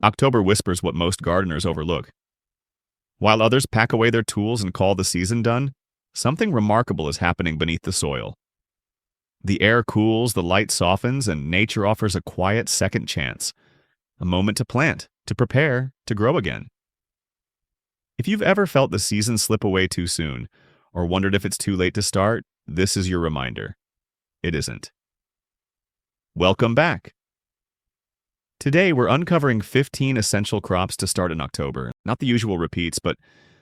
October whispers what most gardeners overlook. While others pack away their tools and call the season done, something remarkable is happening beneath the soil. The air cools, the light softens, and nature offers a quiet second chance, a moment to plant, to prepare, to grow again. If you've ever felt the season slip away too soon, or wondered if it's too late to start, this is your reminder. It isn't. Welcome back. Today, we're uncovering 15 essential crops to start in October. Not the usual repeats, but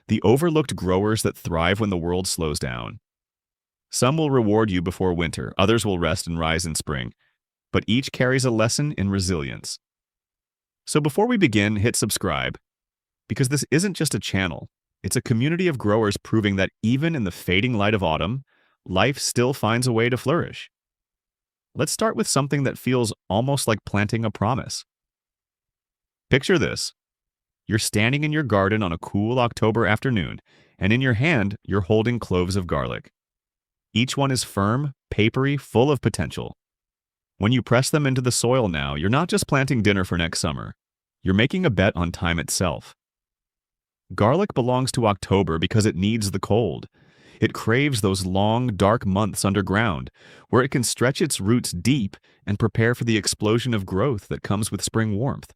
the overlooked growers that thrive when the world slows down. Some will reward you before winter, others will rest and rise in spring, but each carries a lesson in resilience. So before we begin, hit subscribe, because this isn't just a channel, it's a community of growers proving that even in the fading light of autumn, life still finds a way to flourish. Let's start with something that feels almost like planting a promise. Picture this. You're standing in your garden on a cool October afternoon, and in your hand, you're holding cloves of garlic. Each one is firm, papery, full of potential. When you press them into the soil now, you're not just planting dinner for next summer. You're making a bet on time itself. Garlic belongs to October because it needs the cold. It craves those long, dark months underground, where it can stretch its roots deep and prepare for the explosion of growth that comes with spring warmth.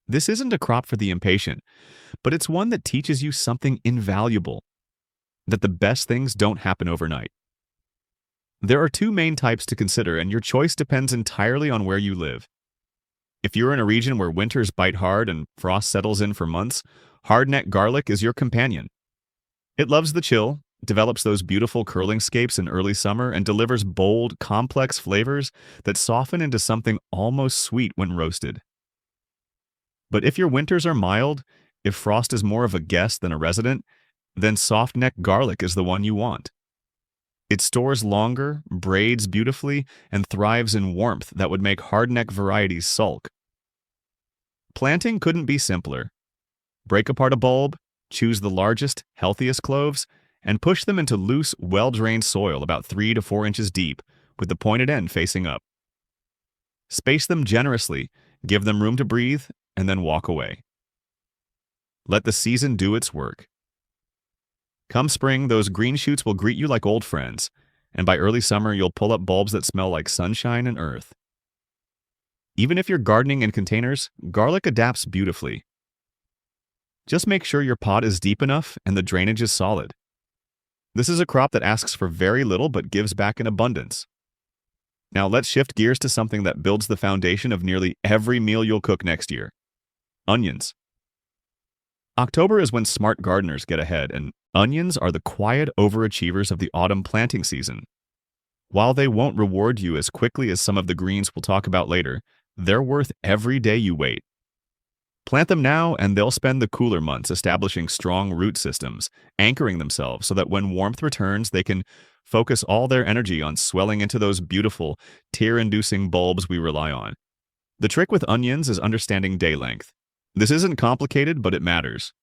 This isn't a crop for the impatient, but it's one that teaches you something invaluable, that the best things don't happen overnight. There are two main types to consider, and your choice depends entirely on where you live. If you're in a region where winters bite hard and frost settles in for months, hardneck garlic is your companion. It loves the chill, develops those beautiful curling scapes in early summer, and delivers bold, complex flavors that soften into something almost sweet when roasted. But if your winters are mild, if frost is more of a guest than a resident, then softneck garlic is the one you want. It stores longer, braids beautifully, and thrives in warmth that would make hardneck varieties sulk. Planting couldn't be simpler. Break apart a bulb, choose the largest, healthiest cloves, and push them into loose, well-drained soil about 3 to 4 inches deep, with the pointed end facing up. Space them generously, give them room to breathe, and then walk away. Let the season do its work. Come spring, those green shoots will greet you like old friends, and by early summer you'll pull up bulbs that smell like sunshine and earth. Even if you're gardening in containers, garlic adapts beautifully. Just make sure your pot is deep enough and the drainage is solid. This is a crop that asks for very little but gives back in abundance. Now let's shift gears to something that builds the foundation of nearly every meal you'll cook next year: onions. October is when smart gardeners get ahead, and onions are the quiet overachievers of the autumn planting season. While they won't reward you as quickly as some of the greens we'll talk about later, they're worth every day you wait. Plant them now, and they'll spend the cooler months establishing strong root systems, anchoring themselves so that when warmth returns, they can focus all their energy on swelling into those beautiful, tear-inducing bulbs we rely on. The trick with onions is understanding day length. This isn't complicated, but it matters.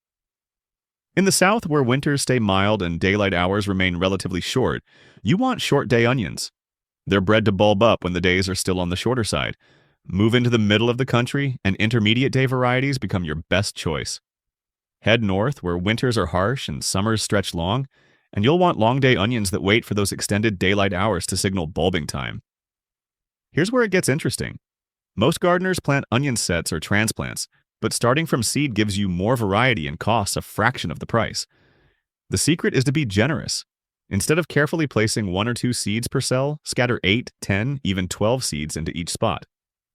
In the South, where winters stay mild and daylight hours remain relatively short, you want short-day onions. They're bred to bulb up when the days are still on the shorter side. Move into the middle of the country, and intermediate-day varieties become your best choice. Head north, where winters are harsh and summers stretch long, and you'll want long-day onions that wait for those extended daylight hours to signal bulbing time. Here's where it gets interesting. Most gardeners plant onion sets or transplants, but starting from seed gives you more variety and costs a fraction of the price. The secret is to be generous. Instead of carefully placing 1 or 2 seeds per cell, scatter 8, 10, even 12 seeds into each spot.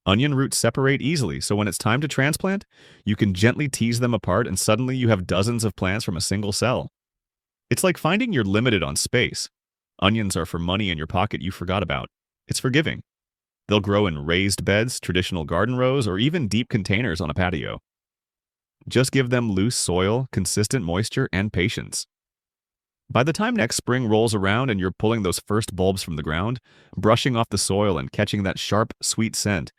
Onion roots separate easily, so when it's time to transplant, you can gently tease them apart and suddenly you have dozens of plants from a single cell. It's like finding you're limited on space. Onions are for money in your pocket you forgot about. It's for giving. They'll grow in raised beds, traditional garden rows, or even deep containers on a patio. Just give them loose soil, consistent moisture, and patience. By the time next spring rolls around and you're pulling those first bulbs from the ground, brushing off the soil and catching that sharp, sweet scent,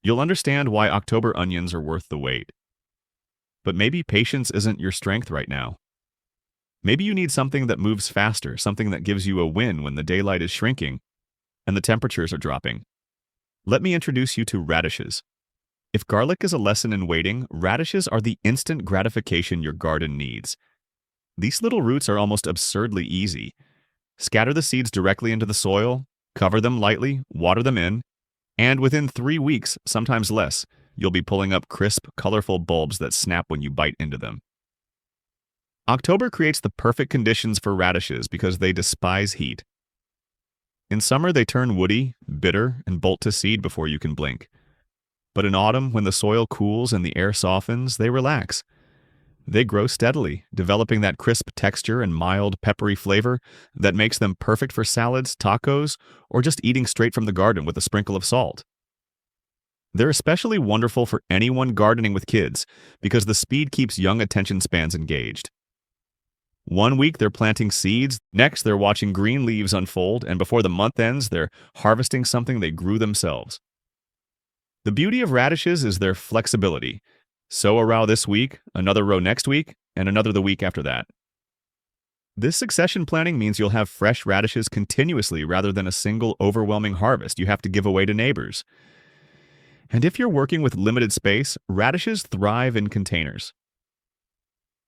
you'll understand why October onions are worth the wait. But maybe patience isn't your strength right now. Maybe you need something that moves faster, something that gives you a win when the daylight is shrinking and the temperatures are dropping. Let me introduce you to radishes. If garlic is a lesson in waiting, radishes are the instant gratification your garden needs. These little roots are almost absurdly easy. Scatter the seeds directly into the soil, cover them lightly, water them in, and within 3 weeks, sometimes less, you'll be pulling up crisp, colorful bulbs that snap when you bite into them. October creates the perfect conditions for radishes because they despise heat. In summer, they turn woody, bitter, and bolt to seed before you can blink. But in autumn, when the soil cools and the air softens, they relax. They grow steadily, developing that crisp texture and mild, peppery flavor that makes them perfect for salads, tacos, or just eating straight from the garden with a sprinkle of salt. They're especially wonderful for anyone gardening with kids because the speed keeps young attention spans engaged. 1 week they're planting seeds, next they're watching green leaves unfold, and before the month ends, they're harvesting something they grew themselves. The beauty of radishes is their flexibility. Sow a row this week, another row next week, and another the week after that. This succession planning means you'll have fresh radishes continuously rather than a single overwhelming harvest you have to give away to neighbors. And if you're working with limited space, radishes thrive in containers.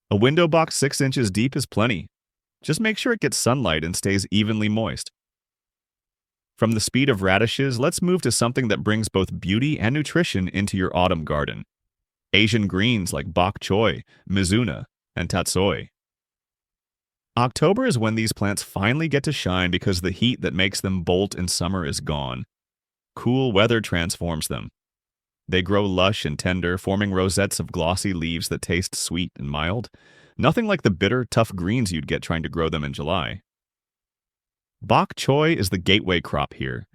A window box 6 inches deep is plenty. Just make sure it gets sunlight and stays evenly moist. From the speed of radishes, let's move to something that brings both beauty and nutrition into your autumn garden. Asian greens like bok choy, mizuna, and tatsoi. October is when these plants finally get to shine because the heat that makes them bolt in summer is gone. Cool weather transforms them. They grow lush and tender, forming rosettes of glossy leaves that taste sweet and mild. Nothing like the bitter, tough greens you'd get trying to grow them in July. Bok choy is the gateway crop here.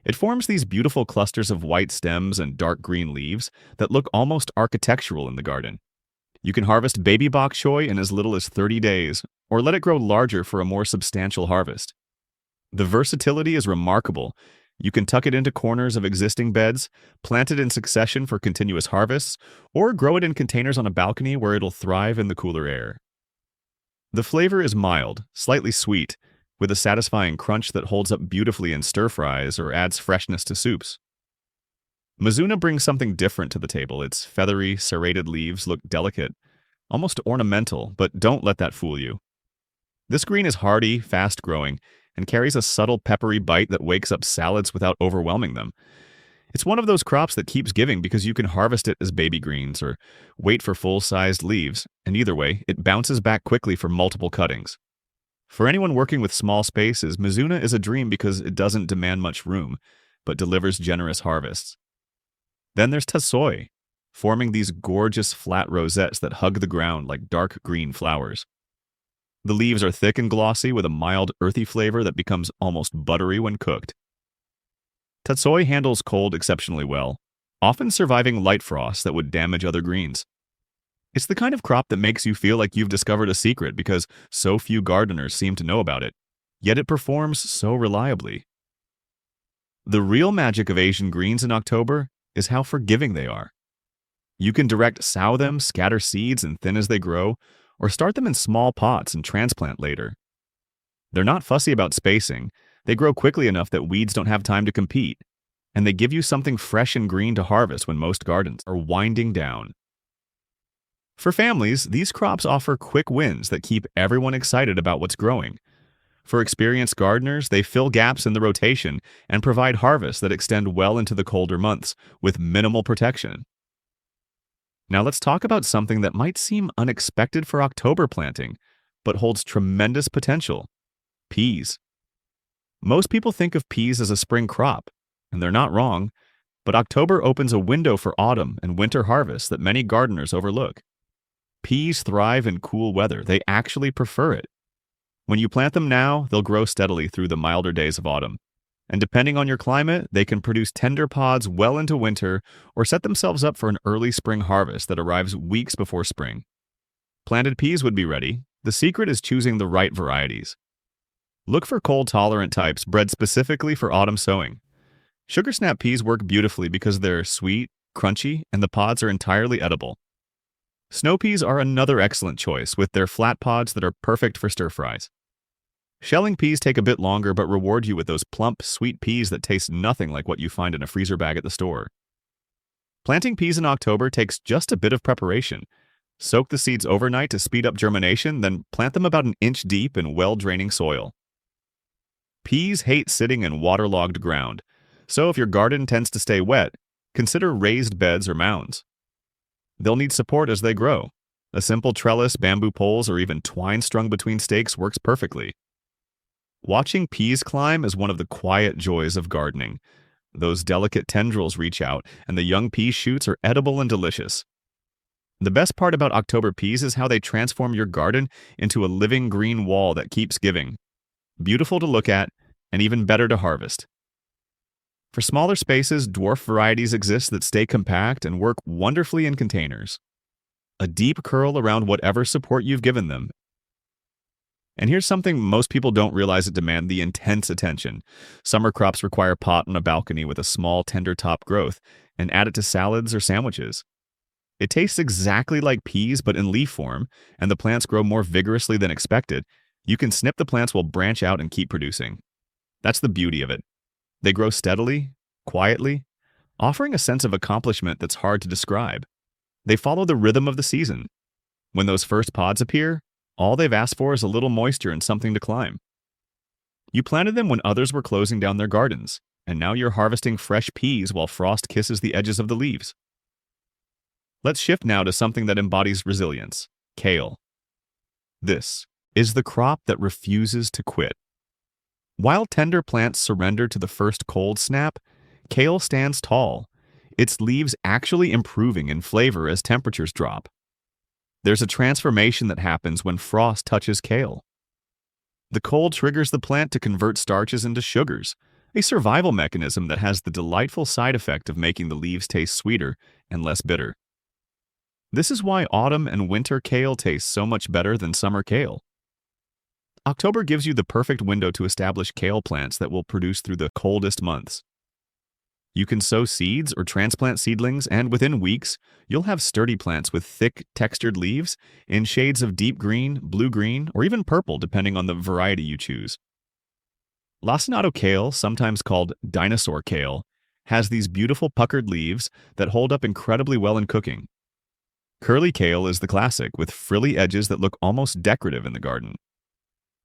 It forms these beautiful clusters of white stems and dark green leaves that look almost architectural in the garden. You can harvest baby bok choy in as little as 30 days, or let it grow larger for a more substantial harvest. The versatility is remarkable. You can tuck it into corners of existing beds, plant it in succession for continuous harvests, or grow it in containers on a balcony where it'll thrive in the cooler air. The flavor is mild, slightly sweet, with a satisfying crunch that holds up beautifully in stir-fries or adds freshness to soups. Mizuna brings something different to the table. Its feathery, serrated leaves look delicate, almost ornamental, but don't let that fool you. This green is hardy, fast-growing, and carries a subtle peppery bite that wakes up salads without overwhelming them. It's one of those crops that keeps giving because you can harvest it as baby greens or wait for full-sized leaves, and either way, it bounces back quickly for multiple cuttings. For anyone working with small spaces, mizuna is a dream because it doesn't demand much room, but delivers generous harvests. Then there's tatsoi, forming these gorgeous flat rosettes that hug the ground like dark green flowers. The leaves are thick and glossy with a mild, earthy flavor that becomes almost buttery when cooked. Tatsoi handles cold exceptionally well, often surviving light frosts that would damage other greens. It's the kind of crop that makes you feel like you've discovered a secret because so few gardeners seem to know about it, yet it performs so reliably. The real magic of Asian greens in October is how forgiving they are. You can direct sow them, scatter seeds, and thin as they grow, or start them in small pots and transplant later. They're not fussy about spacing. They grow quickly enough that weeds don't have time to compete, and they give you something fresh and green to harvest when most gardens are winding down. For families, these crops offer quick wins that keep everyone excited about what's growing. For experienced gardeners, they fill gaps in the rotation and provide harvests that extend well into the colder months with minimal protection. Now let's talk about something that might seem unexpected for October planting, but holds tremendous potential: peas. Most people think of peas as a spring crop, and they're not wrong, but October opens a window for autumn and winter harvests that many gardeners overlook. Peas thrive in cool weather. They actually prefer it. When you plant them now, they'll grow steadily through the milder days of autumn. And depending on your climate, they can produce tender pods well into winter or set themselves up for an early spring harvest that arrives weeks before spring. Planted peas would be ready. The secret is choosing the right varieties. Look for cold-tolerant types bred specifically for autumn sowing. Sugar snap peas work beautifully because they're sweet, crunchy, and the pods are entirely edible. Snow peas are another excellent choice with their flat pods that are perfect for stir-fries. Shelling peas take a bit longer but reward you with those plump, sweet peas that taste nothing like what you find in a freezer bag at the store. Planting peas in October takes just a bit of preparation. Soak the seeds overnight to speed up germination, then plant them about an inch deep in well-draining soil. Peas hate sitting in waterlogged ground, so if your garden tends to stay wet, consider raised beds or mounds. They'll need support as they grow. A simple trellis, bamboo poles, or even twine strung between stakes works perfectly. Watching peas climb is one of the quiet joys of gardening. Those delicate tendrils reach out, and the young pea shoots are edible and delicious. The best part about October peas is how they transform your garden into a living green wall that keeps giving. Beautiful to look at, and even better to harvest. For smaller spaces, dwarf varieties exist that stay compact and work wonderfully in containers. A deep curl around whatever support you've given them. And here's something most people don't realize that demand the intense attention. Summer crops require pot on a balcony with a small, tender top growth, and add it to salads or sandwiches. It tastes exactly like peas but in leaf form, and the plants grow more vigorously than expected. You can snip the plants while branch out and keep producing. That's the beauty of it. They grow steadily, quietly, offering a sense of accomplishment that's hard to describe. They follow the rhythm of the season. When those first pods appear, all they've asked for is a little moisture and something to climb. You planted them when others were closing down their gardens, and now you're harvesting fresh peas while frost kisses the edges of the leaves. Let's shift now to something that embodies resilience: kale. This is the crop that refuses to quit. While tender plants surrender to the first cold snap, kale stands tall, its leaves actually improving in flavor as temperatures drop. There's a transformation that happens when frost touches kale. The cold triggers the plant to convert starches into sugars, a survival mechanism that has the delightful side effect of making the leaves taste sweeter and less bitter. This is why autumn and winter kale taste so much better than summer kale. October gives you the perfect window to establish kale plants that will produce through the coldest months. You can sow seeds or transplant seedlings, and within weeks, you'll have sturdy plants with thick, textured leaves in shades of deep green, blue-green, or even purple depending on the variety you choose. Lacinato kale, sometimes called dinosaur kale, has these beautiful puckered leaves that hold up incredibly well in cooking. Curly kale is the classic, with frilly edges that look almost decorative in the garden.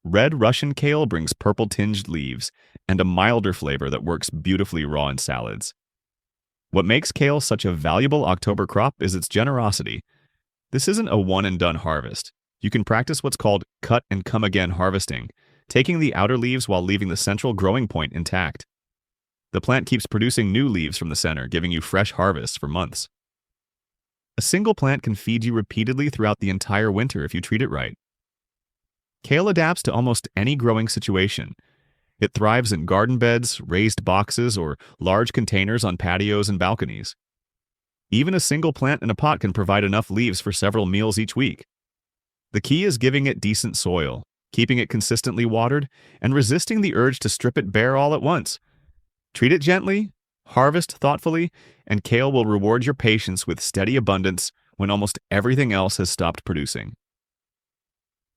Red Russian kale brings purple-tinged leaves and a milder flavor that works beautifully raw in salads. What makes kale such a valuable October crop is its generosity. This isn't a one-and-done harvest. You can practice what's called cut-and-come-again harvesting, taking the outer leaves while leaving the central growing point intact. The plant keeps producing new leaves from the center, giving you fresh harvests for months. A single plant can feed you repeatedly throughout the entire winter if you treat it right. Kale adapts to almost any growing situation. It thrives in garden beds, raised boxes, or large containers on patios and balconies. Even a single plant in a pot can provide enough leaves for several meals each week. The key is giving it decent soil, keeping it consistently watered, and resisting the urge to strip it bare all at once. Treat it gently, harvest thoughtfully, and kale will reward your patience with steady abundance when almost everything else has stopped producing.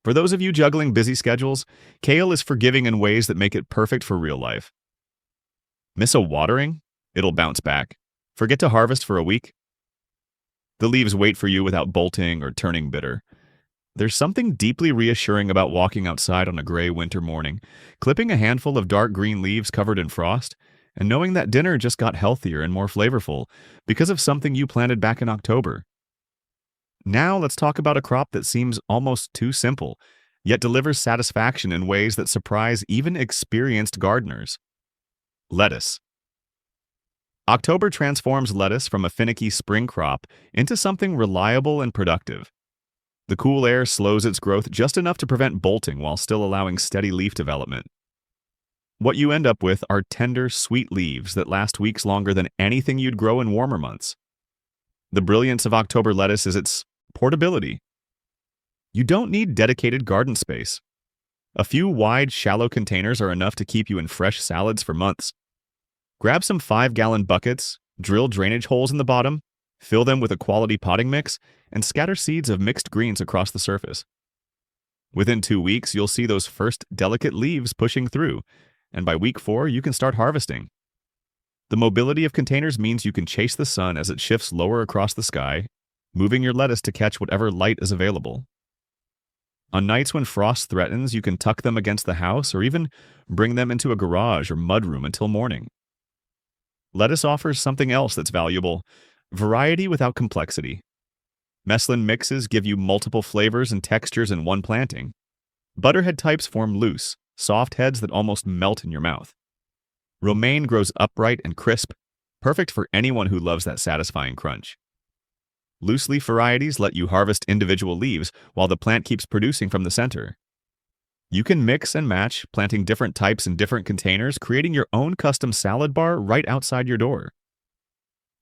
For those of you juggling busy schedules, kale is forgiving in ways that make it perfect for real life. Miss a watering? It'll bounce back. Forget to harvest for a week? The leaves wait for you without bolting or turning bitter. There's something deeply reassuring about walking outside on a gray winter morning, clipping a handful of dark green leaves covered in frost, and knowing that dinner just got healthier and more flavorful because of something you planted back in October. Now let's talk about a crop that seems almost too simple, yet delivers satisfaction in ways that surprise even experienced gardeners. Lettuce. October transforms lettuce from a finicky spring crop into something reliable and productive. The cool air slows its growth just enough to prevent bolting while still allowing steady leaf development. What you end up with are tender, sweet leaves that last weeks longer than anything you'd grow in warmer months. The brilliance of October lettuce is its portability. You don't need dedicated garden space. A few wide, shallow containers are enough to keep you in fresh salads for months. Grab some 5-gallon buckets, drill drainage holes in the bottom, fill them with a quality potting mix, and scatter seeds of mixed greens across the surface. Within 2 weeks, you'll see those first delicate leaves pushing through, and by week 4, you can start harvesting. The mobility of containers means you can chase the sun as it shifts lower across the sky, moving your lettuce to catch whatever light is available. On nights when frost threatens, you can tuck them against the house or even bring them into a garage or mudroom until morning. Lettuce offers something else that's valuable: variety without complexity. Meslin mixes give you multiple flavors and textures in one planting. Butterhead types form loose, soft heads that almost melt in your mouth. Romaine grows upright and crisp, perfect for anyone who loves that satisfying crunch. Loose leaf varieties let you harvest individual leaves while the plant keeps producing from the center. You can mix and match, planting different types in different containers, creating your own custom salad bar right outside your door.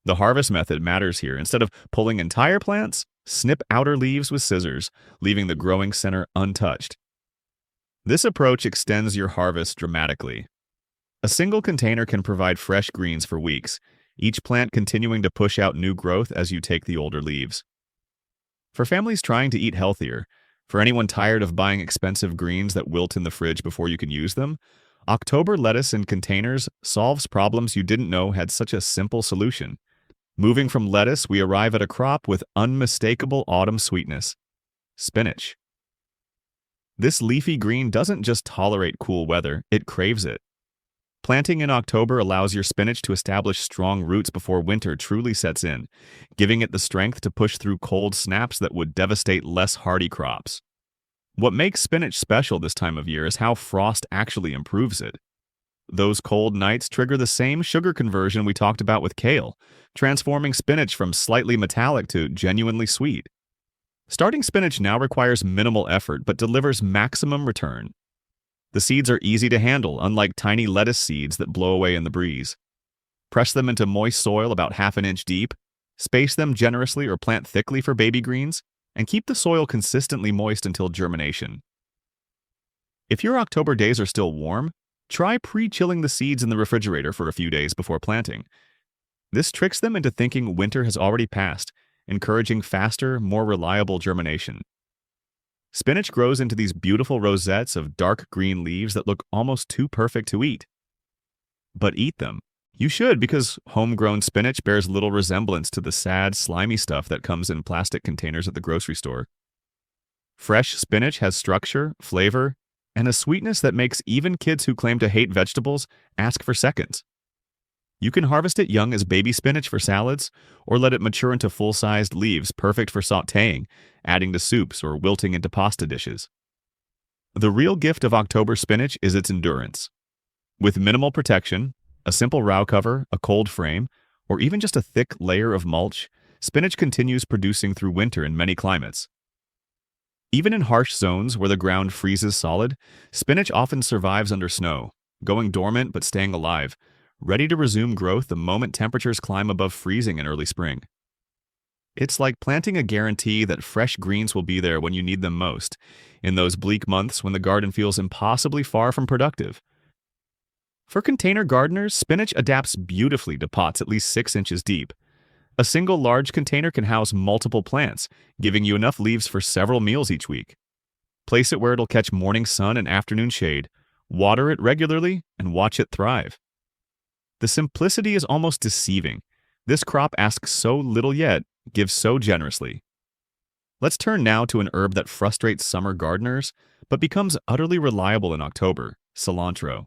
The harvest method matters here. Instead of pulling entire plants, snip outer leaves with scissors, leaving the growing center untouched. This approach extends your harvest dramatically. A single container can provide fresh greens for weeks, each plant continuing to push out new growth as you take the older leaves. For families trying to eat healthier, for anyone tired of buying expensive greens that wilt in the fridge before you can use them, October lettuce in containers solves problems you didn't know had such a simple solution. Moving from lettuce, we arrive at a crop with unmistakable autumn sweetness: spinach. This leafy green doesn't just tolerate cool weather, it craves it. Planting in October allows your spinach to establish strong roots before winter truly sets in, giving it the strength to push through cold snaps that would devastate less hardy crops. What makes spinach special this time of year is how frost actually improves it. Those cold nights trigger the same sugar conversion we talked about with kale, transforming spinach from slightly metallic to genuinely sweet. Starting spinach now requires minimal effort but delivers maximum return. The seeds are easy to handle, unlike tiny lettuce seeds that blow away in the breeze. Press them into moist soil about half an inch deep, space them generously or plant thickly for baby greens, and keep the soil consistently moist until germination. If your October days are still warm, try pre-chilling the seeds in the refrigerator for a few days before planting. This tricks them into thinking winter has already passed, encouraging faster, more reliable germination. Spinach grows into these beautiful rosettes of dark green leaves that look almost too perfect to eat. But eat them. You should, because homegrown spinach bears little resemblance to the sad, slimy stuff that comes in plastic containers at the grocery store. Fresh spinach has structure, flavor, and a sweetness that makes even kids who claim to hate vegetables ask for seconds. You can harvest it young as baby spinach for salads, or let it mature into full-sized leaves perfect for sautéing, adding to soups, or wilting into pasta dishes. The real gift of October spinach is its endurance. With minimal protection, a simple row cover, a cold frame, or even just a thick layer of mulch, spinach continues producing through winter in many climates. Even in harsh zones where the ground freezes solid, spinach often survives under snow, going dormant but staying alive, ready to resume growth the moment temperatures climb above freezing in early spring. It's like planting a guarantee that fresh greens will be there when you need them most, in those bleak months when the garden feels impossibly far from productive. For container gardeners, spinach adapts beautifully to pots at least 6 inches deep. A single large container can house multiple plants, giving you enough leaves for several meals each week. Place it where it'll catch morning sun and afternoon shade, water it regularly, and watch it thrive. The simplicity is almost deceiving. This crop asks so little yet gives so generously. Let's turn now to an herb that frustrates summer gardeners, but becomes utterly reliable in October: cilantro.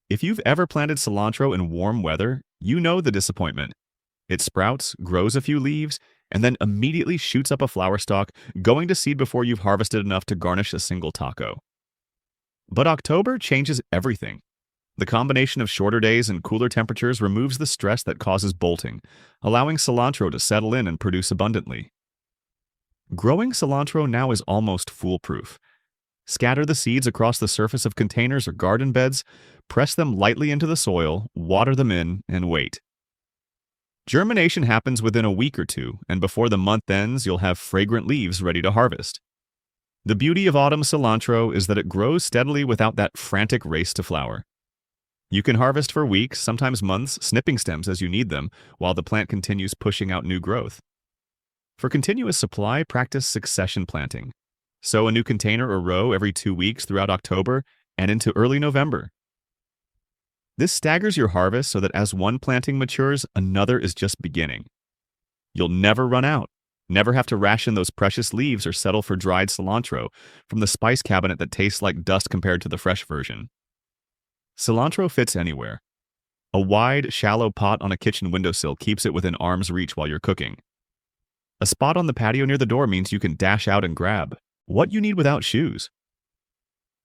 If you've ever planted cilantro in warm weather, you know the disappointment. It sprouts, grows a few leaves, and then immediately shoots up a flower stalk, going to seed before you've harvested enough to garnish a single taco. But October changes everything. The combination of shorter days and cooler temperatures removes the stress that causes bolting, allowing cilantro to settle in and produce abundantly. Growing cilantro now is almost foolproof. Scatter the seeds across the surface of containers or garden beds, press them lightly into the soil, water them in, and wait. Germination happens within a week or two, and before the month ends, you'll have fragrant leaves ready to harvest. The beauty of autumn cilantro is that it grows steadily without that frantic race to flower. You can harvest for weeks, sometimes months, snipping stems as you need them, while the plant continues pushing out new growth. For continuous supply, practice succession planting. Sow a new container or row every 2 weeks throughout October and into early November. This staggers your harvest so that as one planting matures, another is just beginning. You'll never run out, never have to ration those precious leaves or settle for dried cilantro from the spice cabinet that tastes like dust compared to the fresh version. Cilantro fits anywhere. A wide, shallow pot on a kitchen windowsill keeps it within arm's reach while you're cooking. A spot on the patio near the door means you can dash out and grab what you need without shoes.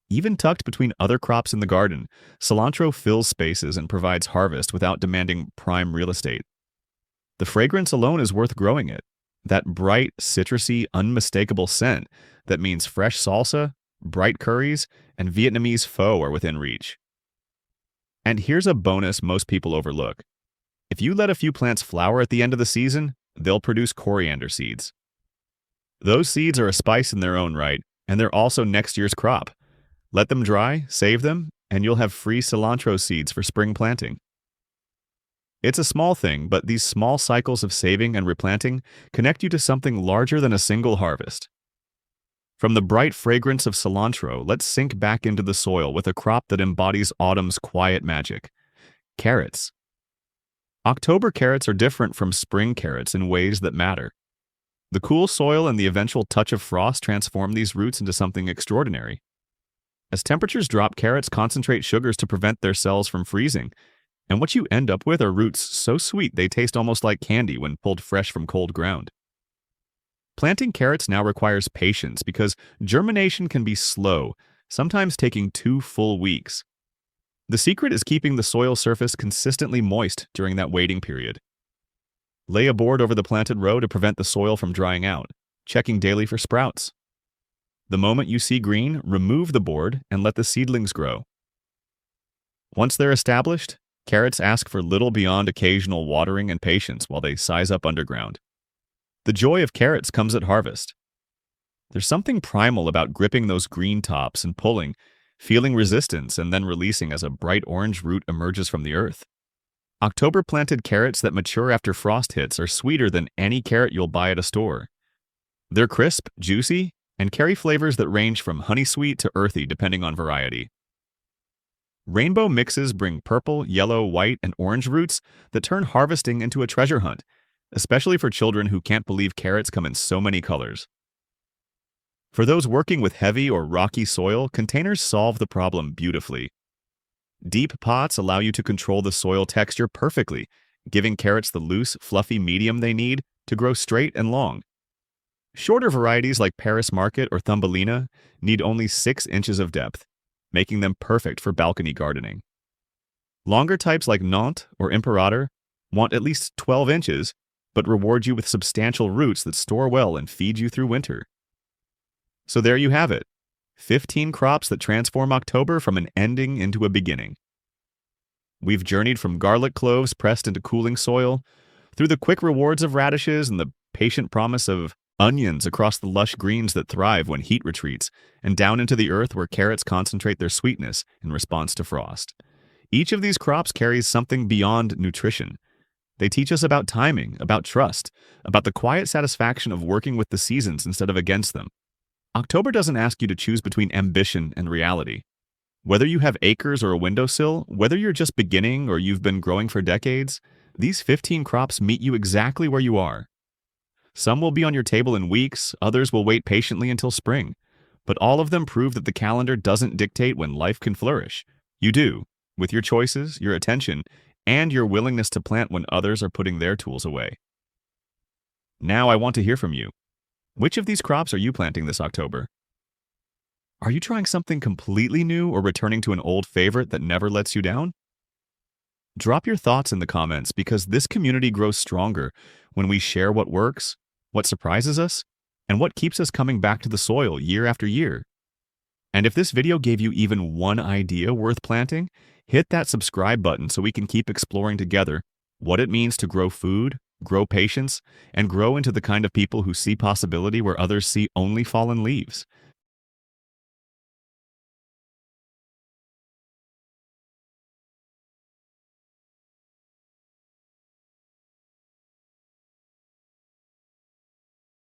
Even tucked between other crops in the garden, cilantro fills spaces and provides harvest without demanding prime real estate. The fragrance alone is worth growing it. That bright, citrusy, unmistakable scent that means fresh salsa, bright curries, and Vietnamese pho are within reach. And here's a bonus most people overlook. If you let a few plants flower at the end of the season, they'll produce coriander seeds. Those seeds are a spice in their own right, and they're also next year's crop. Let them dry, save them, and you'll have free cilantro seeds for spring planting. It's a small thing, but these small cycles of saving and replanting connect you to something larger than a single harvest. From the bright fragrance of cilantro, let's sink back into the soil with a crop that embodies autumn's quiet magic: carrots. October carrots are different from spring carrots in ways that matter. The cool soil and the eventual touch of frost transform these roots into something extraordinary. As temperatures drop, carrots concentrate sugars to prevent their cells from freezing, and what you end up with are roots so sweet they taste almost like candy when pulled fresh from cold ground. Planting carrots now requires patience because germination can be slow, sometimes taking 2 full weeks. The secret is keeping the soil surface consistently moist during that waiting period. Lay a board over the planted row to prevent the soil from drying out, checking daily for sprouts. The moment you see green, remove the board and let the seedlings grow. Once they're established, carrots ask for little beyond occasional watering and patience while they size up underground. The joy of carrots comes at harvest. There's something primal about gripping those green tops and pulling, feeling resistance and then releasing as a bright orange root emerges from the earth. October planted carrots that mature after frost hits are sweeter than any carrot you'll buy at a store. They're crisp, juicy, and carry flavors that range from honey sweet to earthy depending on variety. Rainbow mixes bring purple, yellow, white, and orange roots that turn harvesting into a treasure hunt, especially for children who can't believe carrots come in so many colors. For those working with heavy or rocky soil, containers solve the problem beautifully. Deep pots allow you to control the soil texture perfectly, giving carrots the loose, fluffy medium they need to grow straight and long. Shorter varieties like Paris Market or Thumbelina need only 6 inches of depth, making them perfect for balcony gardening. Longer types like Nantes or Imperator want at least 12 inches, but reward you with substantial roots that store well and feed you through winter. So there you have it, 15 crops that transform October from an ending into a beginning. We've journeyed from garlic cloves pressed into cooling soil, through the quick rewards of radishes and the patient promise of onions across the lush greens that thrive when heat retreats, and down into the earth where carrots concentrate their sweetness in response to frost. Each of these crops carries something beyond nutrition. They teach us about timing, about trust, about the quiet satisfaction of working with the seasons instead of against them. October doesn't ask you to choose between ambition and reality. Whether you have acres or a windowsill, whether you're just beginning or you've been growing for decades, these 15 crops meet you exactly where you are. Some will be on your table in weeks, others will wait patiently until spring, but all of them prove that the calendar doesn't dictate when life can flourish. You do, with your choices, your attention, and your willingness to plant when others are putting their tools away. Now I want to hear from you. Which of these crops are you planting this October? Are you trying something completely new or returning to an old favorite that never lets you down? Drop your thoughts in the comments because this community grows stronger when we share what works, what surprises us, and what keeps us coming back to the soil year after year. And if this video gave you even one idea worth planting, hit that subscribe button so we can keep exploring together what it means to grow food, grow patience, and grow into the kind of people who see possibility where others see only fallen leaves.